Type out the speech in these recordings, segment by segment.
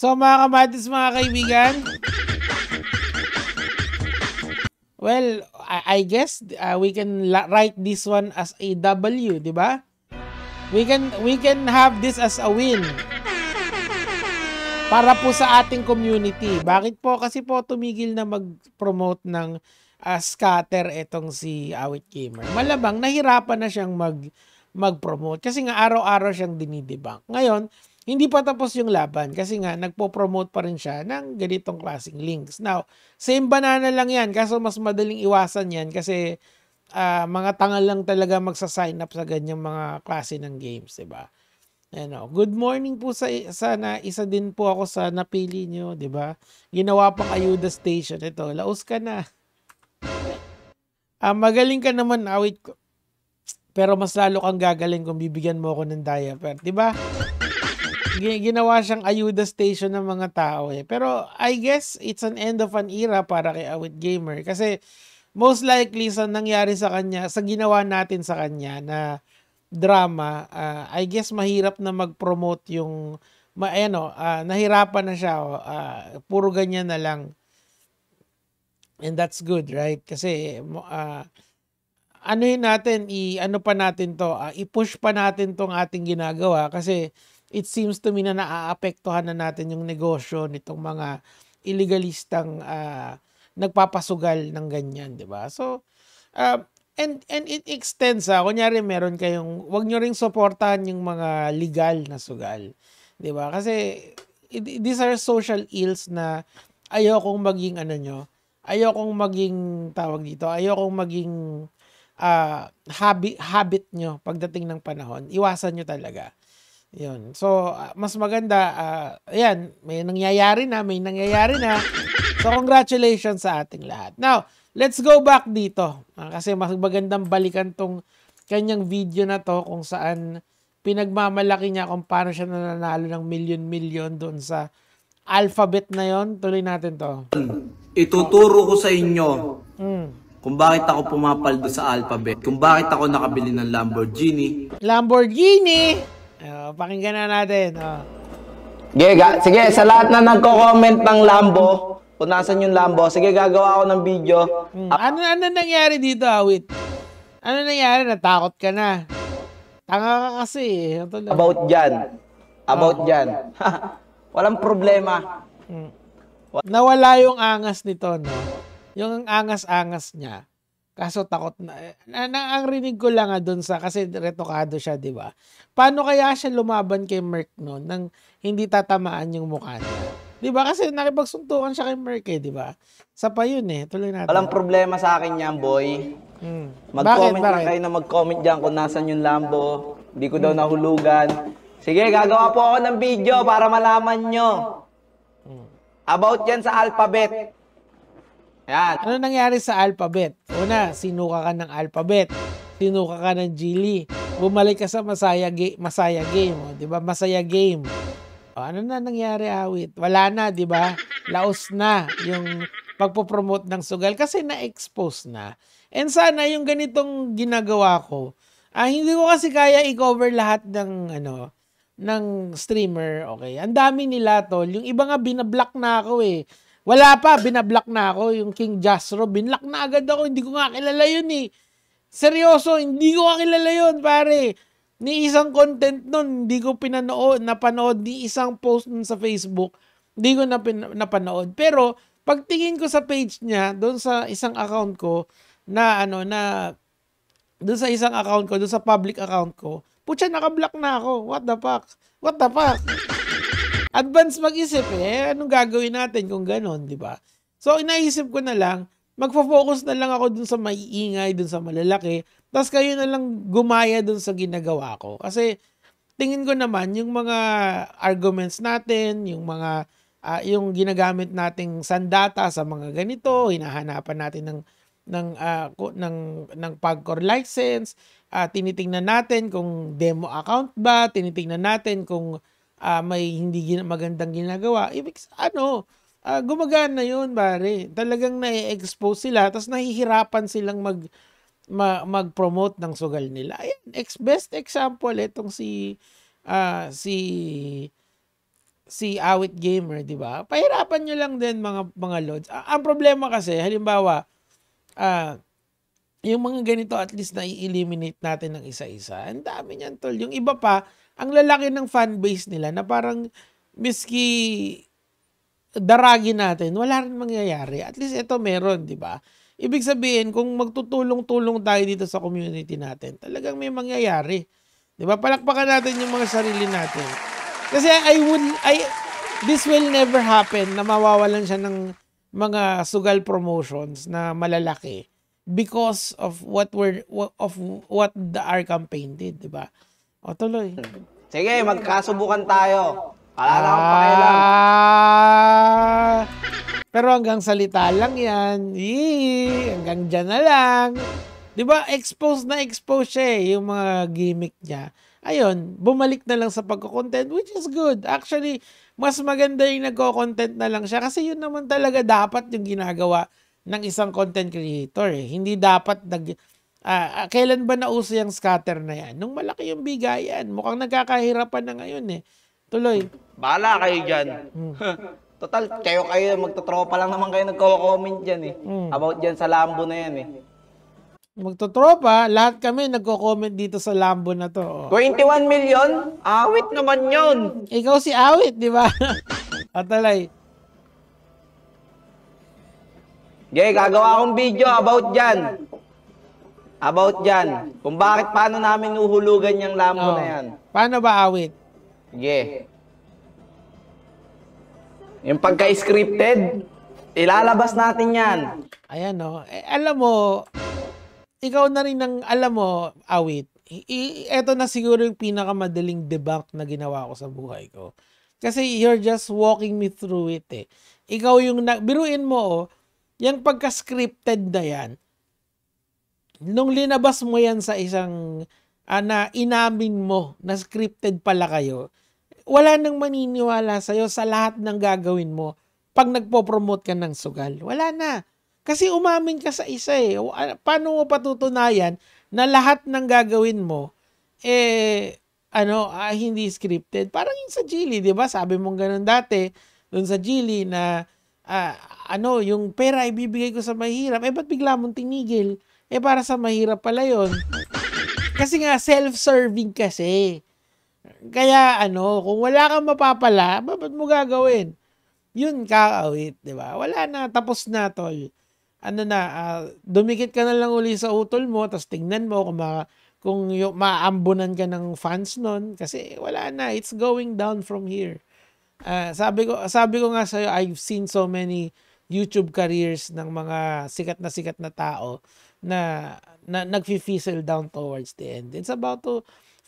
So mga kamatis, mga kaibigan, well, I guess we can write this one as a W, di ba? We can have this as a win para po sa ating community. Bakit po? Kasi po tumigil na mag-promote ng scatter etong si Awit Gamer. Malabang nahirapan na siyang mag-promote kasi nga araw-araw siyang dinidebunk. Ngayon, hindi pa tapos yung laban kasi nga nagpo-promote pa rin siya ng ganitong klaseng links. Now, same banana lang yan kaso mas madaling iwasan yan kasi mga tangal lang talaga magsa-sign up sa ganyang mga klase ng games, diba? Ano, good morning po sa sana isa din po ako sa napili nyo, 'di ba? Ginawa pang ayuda station ito. Laos ka na. Magaling ka naman, Awit ko. Pero mas lalo kang gagaling kung bibigyan mo ako ng diaper, 'di ba? Ginawa siyang ayuda station ng mga tao eh. Pero I guess it's an end of an era para kay Awit Gamer kasi most likely sa nangyari sa kanya, sa ginawa natin sa kanya na drama, I guess mahirap na mag-promote yung nahirapan na siya, puro ganyan na lang. And that's good, right? Kasi anuhin natin, ano pa natin to, i-push pa natin tong ating ginagawa kasi it seems to me na naaapektuhan na natin yung negosyo nitong mga illegalistang nagpapasugal ng ganyan, 'di ba? So and it extends kunyari meron kayong, wag nyo ring suportahan yung mga legal na sugal, 'di ba? Kasi these are social ills na ayokong maging ayokong maging tawag dito, ayokong maging habit nyo pagdating ng panahon. Iwasan nyo talaga. Yun. So, mas maganda, ayan, may nangyayari na. So, congratulations sa ating lahat. Now, let's go back dito. Kasi mas magandang balikan tong kanyang video na to kung saan pinagmamalaki niya kung paano siya nananalo ng milyon-milyon doon sa alphabet na yon. Tuloy natin to. Ituturo ko sa inyo kung bakit ako pumapaldo sa alphabet. Kung bakit ako nakabili ng Lamborghini. Pakinggan na natin. Sige, sa lahat na nagko-comment ng Lambo, kung nasan yung Lambo, sige, gagawa ako ng video. Ano nangyari dito, Awit? Ano nangyari? Natakot ka na. Tanga ka kasi. About dyan. Walang problema. Nawala yung angas nito, no? Yung angas-angas niya. Kaso takot na. Ang rinig ko lang doon kasi retokado siya, di ba? Paano kaya siya lumaban kay Merc noon nang hindi tatamaan yung mukha niya? Di ba? Kasi nakipagsuntukan siya kay Merc di ba? Sa pa yun Tuloy natin. Walang problema sa akin yan, boy. Mag-comment na kayo na mag-comment dyan kung nasan yung Lambo. Hindi ko daw nahulugan. Sige, gagawa po ako ng video para malaman nyo. About yan sa alphabet. Yan. Ano nangyari sa alphabet? Una, sinuka ka ng alphabet. Sinuka ka ng Geely. Bumalik ka sa Masaya game. Di ba? Masaya game. Ano na nangyari, Awit? Wala na, di ba? Laos na yung pagpopromote ng sugal kasi na-expose na. And sana yung ganitong ginagawa ko, hindi ko kasi kaya i-cover lahat ng streamer, okay? Ang dami nila, tol. Yung iba nga binablock na ako Wala pa, binablock na ako. Yung King Jasro, binlock na agad ako. Hindi ko nga kilala yun Seryoso, hindi ko nga kilala yun, pare. Ni isang content nun, hindi ko napanood. Ni isang post nun sa Facebook, hindi ko napanood. Pero, pagtingin ko sa page niya, doon sa isang account ko, doon sa isang account ko, doon sa public account ko, putya, nakablock na ako. What the fuck? Advance mag-isip anong gagawin natin kung gano'n, di ba? So, inaisip ko na lang, magfo-focus na lang ako dun sa maiingay, dun sa malalaki, tapos kayo na lang gumaya dun sa ginagawa ko. Kasi, tingin ko naman, yung mga arguments natin, yung mga, yung ginagamit nating sandata sa mga ganito, hinahanapan natin ng PAGCOR license, tinitingnan natin kung demo account ba, tinitingnan natin kung may hindi magandang ginagawa, gumagana yun, pare. Talagang na-expose sila, tapos nahihirapan silang mag-promote ng sugal nila. Ayan, best example, itong si si Awit Gamer, di ba? Pahirapan nyo lang din mga lods. Ang problema kasi, halimbawa, yung mga ganito at least na i-eliminate natin ng isa-isa. Ang dami niyan, tol. Yung iba pa, ang lalaki ng fanbase nila na parang miski daragin natin, wala rin mangyayari. At least ito meron, di ba? Ibig sabihin, kung magtutulong-tulong tayo dito sa community natin, talagang may mangyayari. Di ba? Palakpakan natin yung mga sarili natin. Kasi this will never happen na mawawalan siya ng mga sugal promotions na malalaki because of what our campaign did, di ba? O tuloy. Sige, magkasubukan tayo. Wala na akong pakialam. Pero hanggang salita lang yan. Hanggang dyan na lang. Di ba, expose siya yung mga gimmick niya. Ayun, bumalik na lang sa pagko-content, which is good. Actually, mas maganda yung nagko-content na lang siya kasi yun naman talaga dapat yung ginagawa ng isang content creator. Hindi dapat kailan ba nauso yung scatter na yan? Nung malaki yung bigayan. Mukhang nagkakahirapan na ngayon Tuloy. Bahala kayo dyan. Total, kayo magtotropa lang naman kayo nagko-comment dyan About dyan sa Lambo na yan Magtotropa, lahat kami nagko-comment dito sa Lambo na to. 21 million? Awit naman yun. Ikaw si Awit, di ba? Atalay. Gagawa akong video about dyan. About dyan. Kung paano namin uhulugan yung Lambo na yan. Paano ba, Awit? Yung pagka-scripted, ilalabas natin yan. Ayan alam mo, ikaw na rin alam mo, Awit, eto na siguro yung pinakamadaling debunk na ginawa ko sa buhay ko. Kasi you're just walking me through it Ikaw yung, biruin mo yung pagka-scripted na yan, nung linabas mo yan sa isang, na inamin mo na scripted pala kayo, wala nang maniniwala sa'yo sa lahat ng gagawin mo pag nagpo-promote ka ng sugal. Wala na. Kasi umamin ka sa isa Paano mo patutunayan na lahat ng gagawin mo hindi scripted? Parang yung sa Geely, di ba? Sabi mong ganun dati, dun sa Geely na yung pera ibibigay ko sa mahirap. Ba't bigla mong tinigil? Para sa mahirap pala yun. Kasi nga, self-serving kasi. Kaya kung wala kang mapapala, ba't mo gagawin? Yun Awit, di ba? Wala na, tapos na, tol. Dumikit ka na lang uli sa utol mo, tapos tingnan mo kung maambunan ka ng fans nun. Kasi wala na, it's going down from here. Sabi ko nga sa'yo, I've seen so many YouTube careers ng mga sikat na tao na nag-fizzle down towards the end. It's about to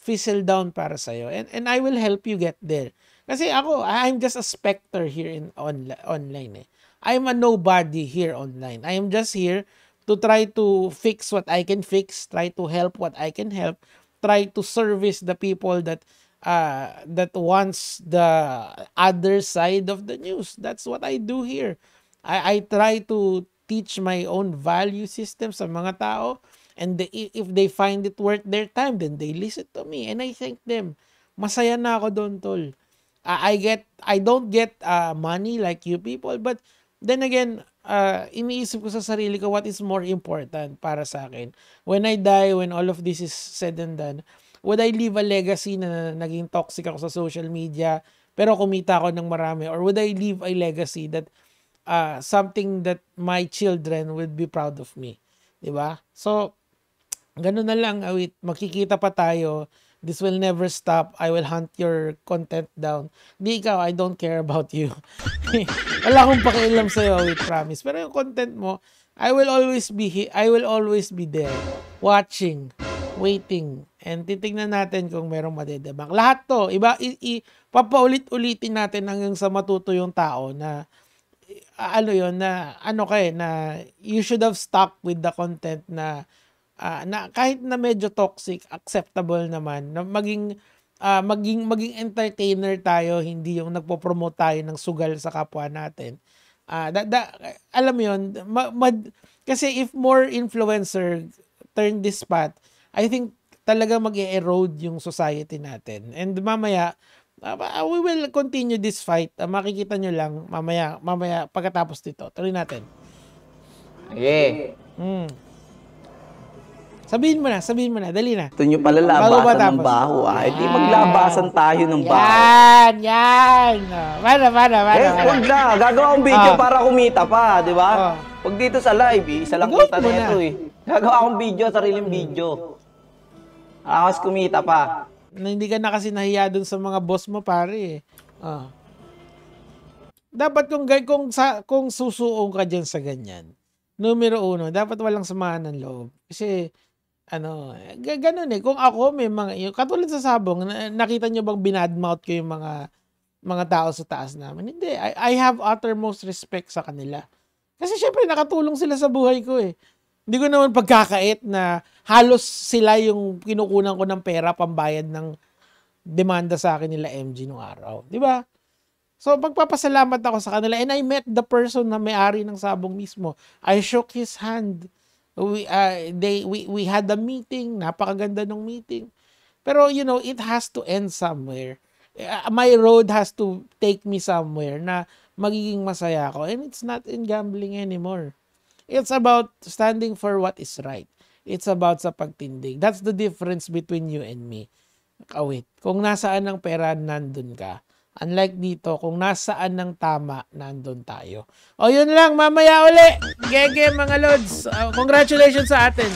fizzle down para sa'yo. And I will help you get there. Kasi I'm just a specter here in online I'm a nobody here online. I am just here to try to fix what I can fix, try to help what I can help, try to service the people that wants the other side of the news. That's what I do here. I try to teach my own value system sa mga tao, and if they find it worth their time, then they listen to me, and I thank them. Masaya na ako doon, tol. I don't get money like you people, but then again, iniisip ko sa sarili ko what is more important para sa akin. When I die, when all of this is said and done, would I leave a legacy na naging toxic ako sa social media pero kumita ako ng marami, or would I leave a legacy that something that my children would be proud of me, 'di ba? So ganun na lang, Awit, makikita pa tayo. This will never stop. I will hunt your content down. Di ikaw, I don't care about you. Wala akong pakialam sa'yo, Awit, promise. Pero yung content mo, I will always be there, watching, waiting, and titignan natin kung merong madedebak. Lahat to, papaulit-ulitin natin hanggang sa matuto yung tao na na you should have stuck with the content na kahit na medyo toxic, acceptable naman na maging entertainer tayo, hindi yung nagpo-promote tayo ng sugal sa kapwa natin. Alam mo yun, kasi if more influencer turn this path, I think talaga mag-erode yung society natin. And mamaya, We will continue this fight. Makikita nyo lang mamaya pagkatapos dito. Tuloy natin. Okay. Sabihin mo na, dali na. Ito nyo pala labasan ng baho Hindi maglabasan tayo ng baho. Yan. Mana. Huwag na. Gagawa akong video para kumita pa, di ba? Pag dito sa live, isa lang kita na ito Gagawa akong video, sariling video. Akas kumita pa. Hindi ka na kasi nahiya dun sa mga boss mo, pare. Dapat kung susuong ka dyan sa ganyan, numero 1, dapat walang samahan ng loob. Kasi, ganun kung ako may mga, katulad sa Sabong, nakita nyo bang binadmouth ko yung mga tao sa taas namin? Hindi. I have uttermost respect sa kanila. Kasi syempre, nakatulong sila sa buhay ko Hindi ko naman pagkakait na halos sila yung kinukunan ko ng pera pambayad ng demanda sa akin nila MG nung araw. Di ba? So, magpapasalamat ako sa kanila. And I met the person na may-ari ng Sabong mismo. I shook his hand. We had a meeting. Napakaganda ng meeting. Pero, it has to end somewhere. My road has to take me somewhere na magiging masaya ako. And it's not in gambling anymore. It's about standing for what is right. It's about sa pagtindig. That's the difference between you and me. Kawit. Kung nasaan ang pera, nandun ka. Unlike dito, kung nasaan ng tama, nandun tayo. O yun lang, mamaya uli. Gege mga lods. Congratulations sa atin.